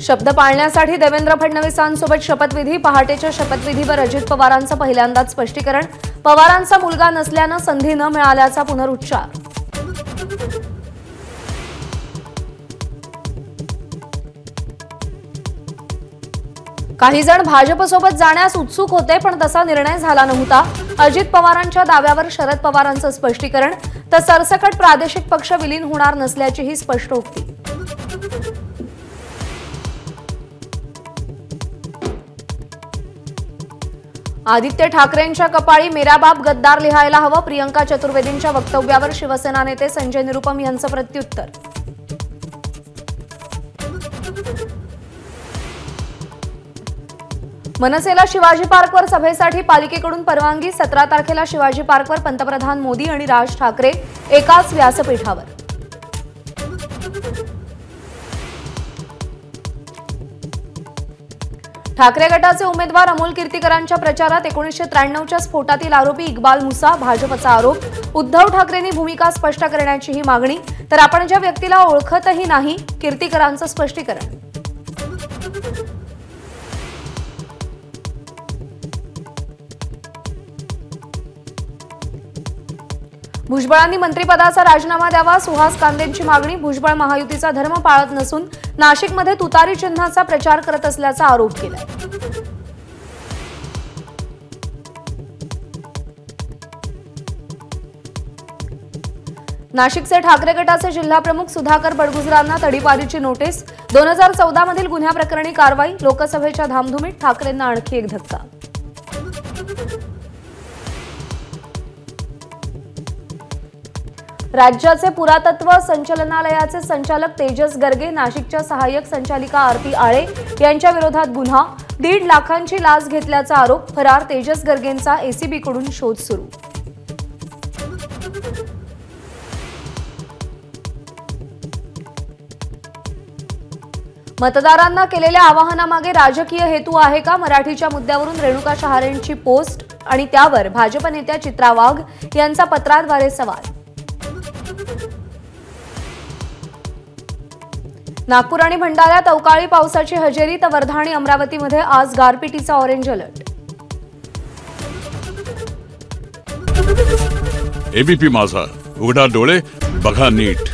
शब्द पाळण्यासाठी देवेंद्र फडणवीसांसोबत शपथविधी। पहाटेच्या शपथविधीवर अजित पवारांचं पहिल्यांदाच स्पष्टीकरण। पवारांचा मुलगा नसल्यानं संधी न मिळाल्याचा पुनरुच्चार। काही जण भाजपसोबत जाण्यास उत्सुक होते, पण तसा निर्णय झाला नव्हता। अजित पवारांच्या दाव्यावर शरद पवारांचं स्पष्टीकरण। तर सरसकट प्रादेशिक पक्ष विलीन होणार नसल्याचीही स्पष्टोक्ती। आदित्य ठाकरेंच्या कपाळी मेरा बाप गद्दार लिहायला हवं। प्रियंका चतुर्वेदींच्या वक्तव्यावर शिवसेना नेते संजय निरुपम यांचं प्रत्युत्तर। मनसेला शिवाजी पार्कवर सभेसाठी पालिकेकडून परवानगी। 17 तारखेला शिवाजी पार्कवर पंतप्रधान मोदी आणि राज ठाकरे एकाच व्यासपीठावर। ठाकरे गटाचे उमेदवार अमोल कीर्तीकरांच्या प्रचारात 1993च्या स्फोटातील आरोपी इक्बाल मुसा। भाजपचा आरोप। उद्धव ठाकरेंनी भूमिका स्पष्ट करण्याचीही मागणी। तर आपण ज्या व्यक्तीला ओळखतही नाही, कीर्तीकरांचं स्पष्टीकरण। भुजबळांनी मंत्रिपदाचा राजीनामा द्यावा। सुहास कांदेंची मागणी। भुजबळ महायुतीचा धर्म पाळत नसून नाशिकमध्ये तुतारी चिन्हाचा प्रचार करत असल्याचा आरोप केलाय। नाशिकचे ठाकरे गटाचे जिल्हाप्रमुख सुधाकर बडगुजरांना तडीपारीची नोटीस। 2014 मधील गुन्ह्याप्रकरणी कारवाई। लोकसभेच्या धामधुमीत ठाकरेंना आणखी एक धक्का। राज्याचे पुरातत्व संचालनालयाचे संचालक तेजस गर्गे, नाशिकच्या सहाय्यक संचालिका आरती आळे यांच्या विरोधात गुन्हा। 1.5 लाखांची लाच घेतल्याचा आरोप। फरार तेजस गर्गेंचा एसीबीकडून शोध सुरू। मतदारांना केलेल्या आवाहनामागे राजकीय हेतू आहे का? मराठीच्या मुद्द्यावरून रेणुका शहारेंची पोस्ट आणि त्यावर भाजप नेत्या चित्रा वाघ यांचा पत्राद्वारे सवाल। नागपूर आणि भंडाऱ्यात अवकाळी पावसाची हजेरी। तर वर्धा आणि अमरावतीमध्ये आज गारपिटीचा ऑरेंज अलर्ट। एबीपी माझा, उघडा डोळे बघा नीट।